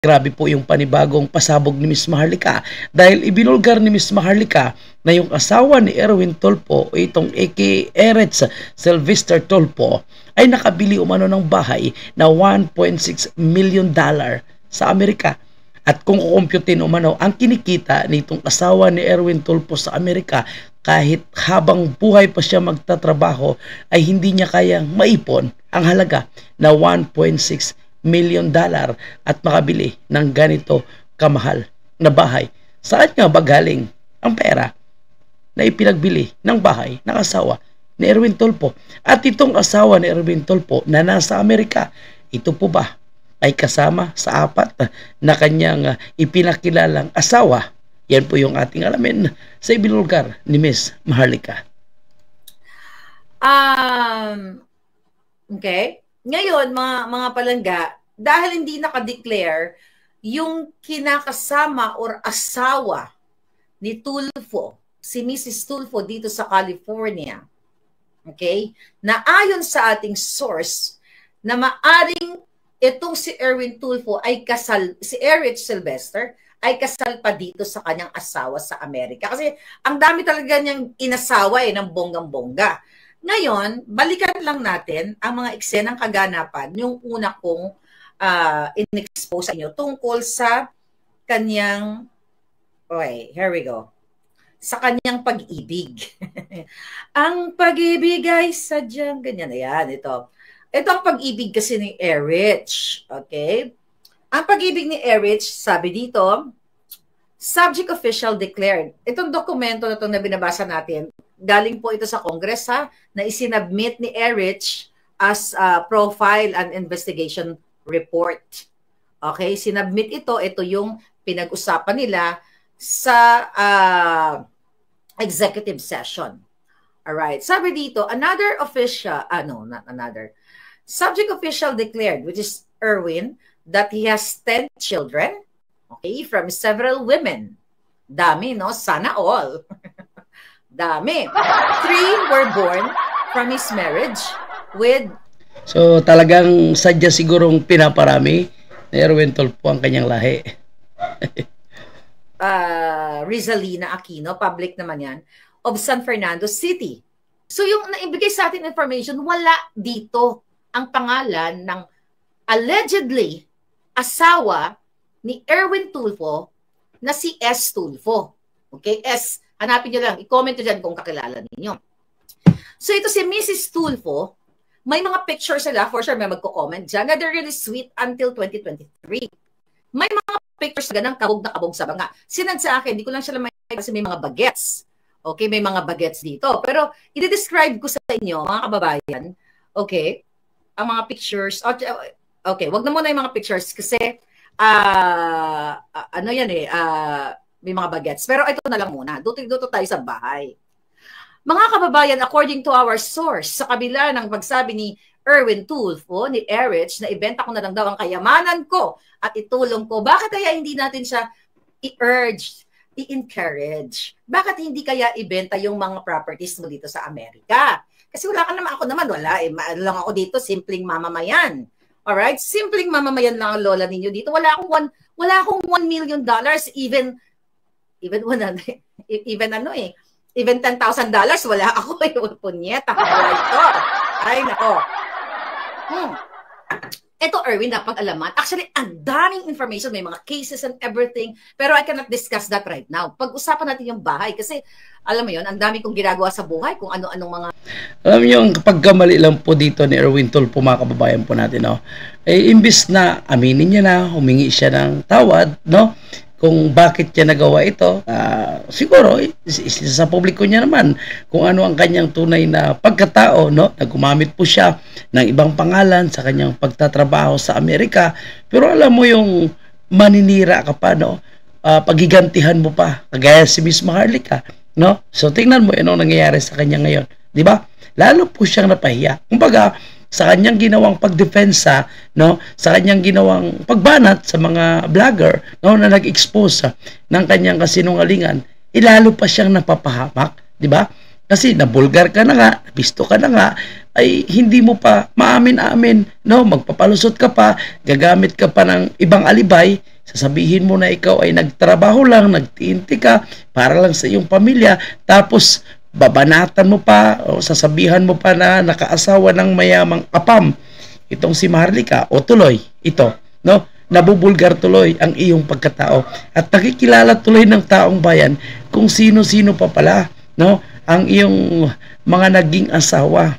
Grabe po yung panibagong pasabog ni Miss Maharlika dahil ibinulgar ni Miss Maharlika na yung asawa ni Erwin Tulfo, itong aka Erets Sylvester Tulfo, ay nakabili umano ng bahay na $1.6 million sa Amerika. At kung kukumputin umano ang kinikita nitong asawa ni Erwin Tulfo sa Amerika, kahit habang buhay pa siya magtatrabaho ay hindi niya kayang maipon ang halaga na $1.6 million at makabili ng ganito kamahal na bahay. Saan nga ba galing ang pera na ipinagbili ng bahay ng asawa ni Erwin Tulfo? At itong asawa ni Erwin Tulfo na nasa Amerika, ito po ba ay kasama sa apat na kanyang ipinakilalang asawa? Yan po yung ating alamin sa ibinulgar ni Miss Maharlika. Okay. Ngayon, mga palangga, dahil hindi naka-declare yung kinakasama or asawa ni Tulfo, si Mrs. Tulfo dito sa California, okay, na ayon sa ating source, na maaring itong si Erwin Tulfo ay kasal, si Eric Sylvester, ay kasal pa dito sa kanyang asawa sa Amerika. Kasi ang dami talaga niyang inasawa ng bonggang-bongga. Ngayon, balikan lang natin ang mga eksenang kaganapan, yung una kong in-expose sa inyo tungkol sa kanyang, okay, here we go, sa kanyang pag-ibig. Ang pag-ibig ay sadyang ganyan. Ayan, ito. Ito ang pag-ibig kasi ni Erich. Okay? Ang pag-ibig ni Erich, sabi dito, subject official declared. Itong dokumento na itong na binabasa natin, galing po ito sa Congress na isinabmit ni Erich as profile and investigation report. Okay, sinabmit ito yung pinag-usapan nila sa executive session. Alright, sabi dito, another official, not another, subject official declared, which is Erwin, that he has 10 children, okay, from several women. Dami, no? Sana all. Dami. 3 were born from his marriage with... So talagang sadya sigurong pinaparami ni Erwin Tulfo ang kanyang lahi. Rizalina Aquino, public naman yan, of San Fernando City. So yung naibigay sa atin information, wala dito ang pangalan ng allegedly asawa ni Erwin Tulfo na si S. Tulfo. Okay, S. Hanapin nyo lang, i-comment nyo dyan kung kakilala ninyo. So ito si Mrs. Tulfo, may mga pictures sila, for sure may magko-comment dyan, na they're really sweet until 2023. May mga pictures na kabog na kabog sa banga. Sinad sa akin, hindi ko lang sila may kasi may mga bagets. Okay, may mga bagets dito. Pero i-describe ko sa inyo, mga kababayan, okay, ang mga pictures, okay, wag na muna yung mga pictures kasi, may mga bagets. Pero ito na lang muna. Duto tayo sa bahay. Mga kababayan, according to our source, sa kabila ng pagsabi ni Erwin Tulfo, ni Erich, na ibenta ko na lang daw ang kayamanan ko at itulong ko, bakit kaya hindi natin siya i-urge, i-encourage? Bakit hindi kaya ibenta yung mga properties mo dito sa Amerika? Kasi wala ka naman, ako naman, wala. Ano lang ako dito, simpleng mamamayan. Alright? Simpleng mamamayan lang ang lola ninyo dito. Wala akong $1 million, even $10,000 wala ako. Punyeta, wala ito. Ay, nako. Ito, Erwin, dapat alaman. Actually, ang daming information, may mga cases and everything, pero I cannot discuss that right now. Pag-usapan natin yung bahay kasi, alam mo yun, ang dami kong ginagawa sa buhay, kung ano-anong mga... Alam niyo, ang pagkamali lang po dito ni Erwin Tulfo, mga kababayan po natin, no? Imbis na aminin niya na, humingi siya ng tawad, no? Kung bakit niya nagawa ito, siguro sa publiko niya naman kung ano ang kanyang tunay na pagkatao, no? Nagumamit po siya ng ibang pangalan sa kanyang pagtatrabaho sa Amerika, pero alam mo yung maninira ka pa, no? Pagigantihan mo pa, kagaya si Miss Maharlika, no? So tingnan mo ano nangyayari sa kanya ngayon, di ba? Lalo po siyang napahiya. Kumbaga, sa kanyang ginawang pagdepensa, no, sa kanyang ginawang pagbanat sa mga vlogger, no, na nag-expose ng kanyang kasinungalingan, ilalo pa siyang napapahamak, di ba? Kasi nabulgar ka na nga, nabisto ka na nga, ay hindi mo pa maamin-amin, no, magpapalusot ka pa, gagamit ka pa ng ibang alibay, Sasabihin mo na ikaw ay nagtrabaho lang, nagtiinti ka para lang sa iyong pamilya, tapos babanatan mo pa o sasabihan mo pa na nakaasawa ng mayamang apam itong si Maharlika, o tuloy ito, no? Nabubulgar tuloy ang iyong pagkatao at nakikilala tuloy ng taong bayan kung sino-sino pa pala, no, ang iyong mga naging asawa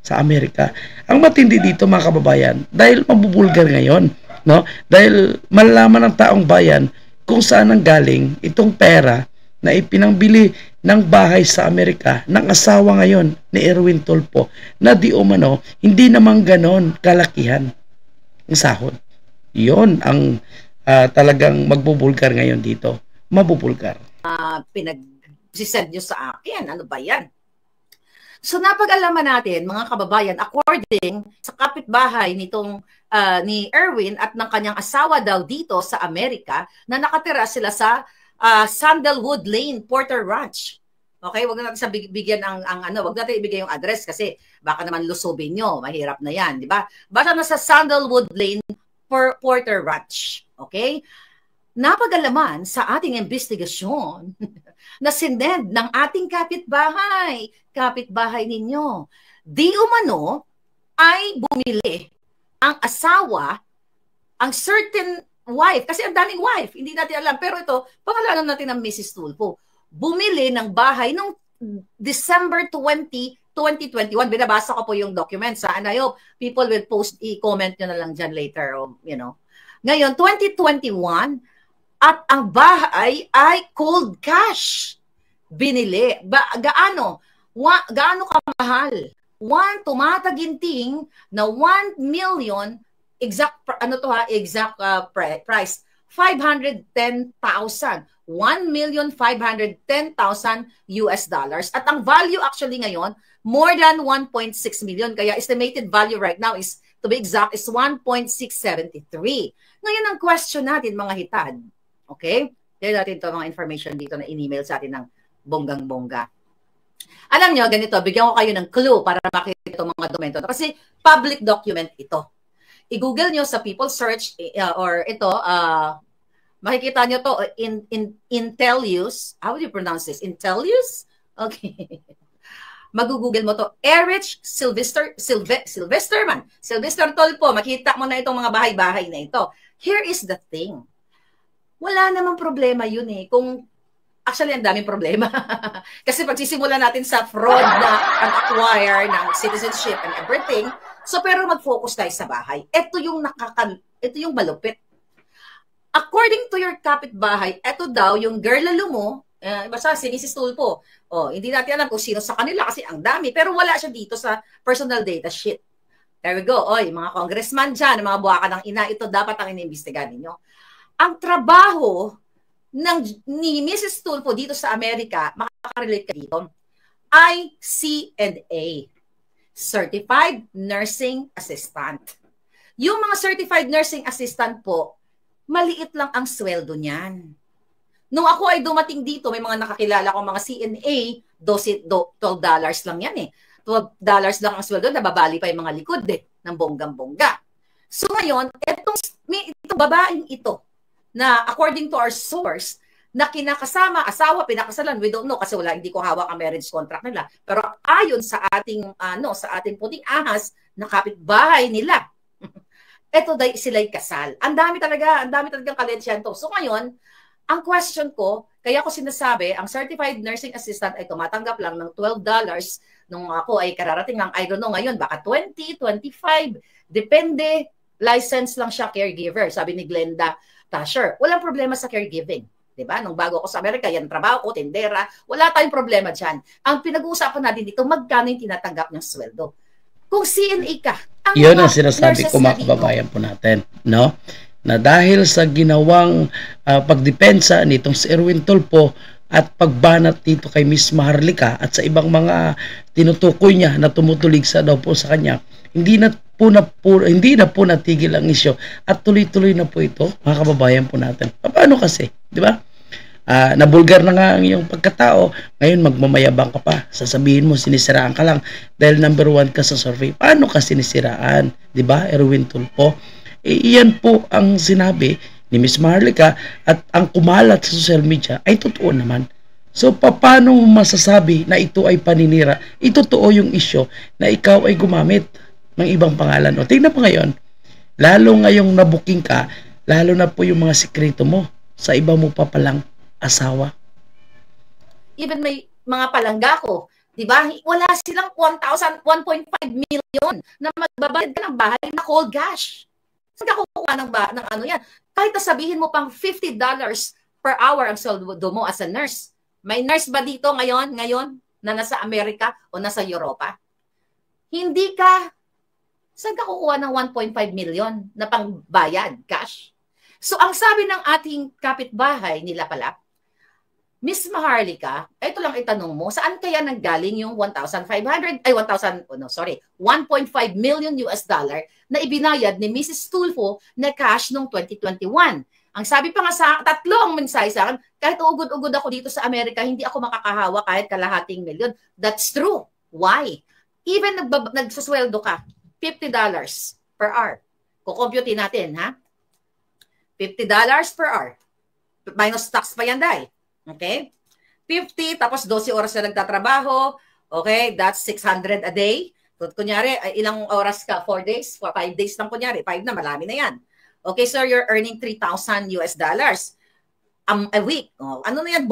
sa Amerika. Ang matindi dito, mga kababayan, dahil mabubulgar ngayon, no, dahil malalaman ng taong bayan kung saan ang galing itong pera na ipinangbili ng bahay sa Amerika ng asawa ngayon ni Erwin Tulfo, na di umano hindi naman ganon kalakihan ang sahod. Yon ang talagang magbubulgar ngayon dito. Mabubulgar. Pinag-send nyo sa akin. Ano ba yan? So napag-alaman natin, mga kababayan, according sa kapitbahay nitong ni Erwin at ng kanyang asawa daw dito sa Amerika, na nakatira sila sa Sandalwood Lane, Porter Ranch. Okay, wag na natin bigyan wag natin ibigay yung address kasi baka naman lusubin nyo, mahirap na yan, di ba? Basta nasa Sandalwood Lane, Porter Ranch. Okay? Napag-alaman sa ating investigasyon na sinend ng ating kapitbahay ninyo. Di umano ay bumili ang asawa, ang certain wife, kasi ang daming wife, hindi natin alam, pero ito, pangalanan natin ng Mrs. Tulfo. Bumili ng bahay noong December 2021. Binabasa ko po yung documents. And I hope people will post, i-comment nyo na lang dyan later. Ngayon, 2021, at ang bahay ay cold cash. Binili. Gaano kamahal? Tumataginting na 1 million, exact price, 510,000. 1,510,000 US dollars. At ang value actually ngayon, more than 1.6 million. Kaya estimated value right now is, to be exact, is 1.673. Ngayon ang question natin, mga hitad. Okay? Dahil natin ito mga information dito na in-email sa atin ng bonggang-bongga. Alam nyo, ganito, bigyan ko kayo ng clue para makita itong mga dokumento. Kasi public document ito. I-google nyo sa people search or ito, makikita nyo to in Intellius. How do you pronounce this? Intellius? Okay. Mag-google mo to. Erich Sylvester Tulfo. Makita mo na itong mga bahay-bahay na ito. Here is the thing. Wala namang problema yun eh. Actually, ang daming problema. Kasi pagsisimulan natin sa fraud na acquire ng citizenship and everything. So, pero mag-focus tayo sa bahay. Ito yung malupit. According to your kapitbahay, eto daw yung girl lalo mo, basta si Mrs. Tulfo. Hindi natin alam kung sino sa kanila kasi ang dami. Pero wala siya dito sa personal data sheet. There we go. Mga congressman dyan, mga buwaka ng ina, ito dapat ang iniimbestigahan ninyo. Ang trabaho ni Mrs. Tulfo dito sa Amerika, makakarelate ka dito, ay CNA. Certified Nursing Assistant. Yung mga Certified Nursing Assistant po, maliit lang ang sweldo niyan. Nung ako ay dumating dito, may mga nakakilala ko mga CNA, $12 lang yan eh. $12 lang ang sweldo, nababali pa yung mga likod ng bonggang-bongga. So ngayon, itong babaeng ito, na according to our source, na kinakasama, asawa, pinakasalan, we don't know kasi hindi ko hawak ang marriage contract nila. Pero ayon sa ating sa ating puting ahas na kapitbahay nila, eto sila'y kasal. Ang dami talagang kalensyan to. So ngayon, ang question ko, kaya ko sinasabi, ang certified nursing assistant ay tumatanggap lang ng $12 nung ako ay kararating lang, I don't know ngayon, baka 20, 25, depende, license lang siya caregiver, sabi ni Glenda Tasher. Walang problema sa caregiving. Diba? Nung bago ako sa Amerika, yan trabaho ko, tindera, wala tayong problema dyan. Ang pinag-uusapan natin dito, magkano yung tinatanggap ng sweldo. Kung CNA ka, yun ang sinasabi ko, mga kababayan po natin, no? Na dahil sa ginawang pagdepensa nitong si Erwin Tulfo at pagbanat dito kay Miss Maharlika at sa ibang mga tinutukoy niya na tumutuligsa daw po sa kanya, hindi na po natigil ang isyo at tuloy-tuloy na po ito, mga kababayan po natin. Paano kasi, di ba? Nabulgar na nga ang iyong pagkatao, ngayon magmamayabang ka pa, sasabihin mo sinisiraan ka lang dahil number 1 ka sa survey. Paano ka sinisiraan, di ba, Erwin Tulfo? Iyan po ang sinabi ni Miss Maharlika at ang kumalat sa social media ay totoo naman. So, paano mo masasabi na ito ay paninira? Itotoo yung isyo na ikaw ay gumamit ng ibang pangalan. O, tingnan pa ngayon, lalo ngayong nabuking ka, lalo na po yung mga sikreto mo sa iba mo pa palang asawa. Even may mga palangga ko, di ba? Wala silang 1.5 million na magbabayad ka ng bahay na cold cash. Saan ka kukuha ng ano yan? Kahit na sabihin mo pang $50 per hour ang sweldo mo as a nurse. May nurse ba dito ngayon na nasa Amerika o nasa Europa? Hindi ka, saan ka kukuha ng 1.5 million na pangbayad, cash? So ang sabi ng ating kapitbahay nila pala, Miss Maharlika, ito lang itanong mo, saan kaya nanggaling yung 1.5 million US dollar na ibinayad ni Mrs. Tulfo na cash noong 2021? Ang sabi pa nga sa tatlo ang mensahe sa akin, kahit ugod-ugod ako dito sa Amerika, hindi ako makakahawa kahit kalahating milyon. That's true. Why? Even nagsusweldo ka, $50 per hour. Kukompute natin, ha? $50 per hour. Minus tax pa yan, Day. Okay? 50, tapos 12 oras na nagtatrabaho. Okay? That's 600 a day. So, kunyari, ilang oras ka? 4 days? 5 days lang kunyari. 5 na, marami na yan. Okay, sir, you're earning $3,000 US dollars a week. Oh, ano na yan?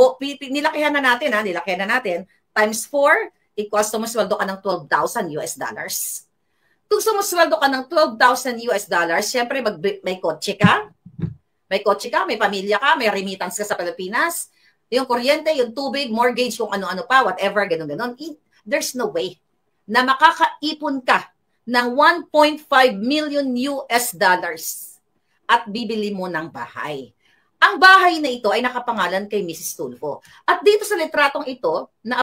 Nilakihan na natin, ha? Nilakihan na natin. Times 4 equals sumusweldo ka ng $12,000 US dollars. Kung sumusweldo ka ng $12,000 US dollars, syempre may kotse ka. May kotse ka, may pamilya ka, may remittance ka sa Pilipinas. Yung kuryente, yung tubig, mortgage, kung ano-ano pa, whatever, ganun-ganon. There's no way na makakaipon ka ng 1.5 million US dollars at bibili mo ng bahay. Ang bahay na ito ay nakapangalan kay Mrs. Tulfo. At dito sa litratong ito, na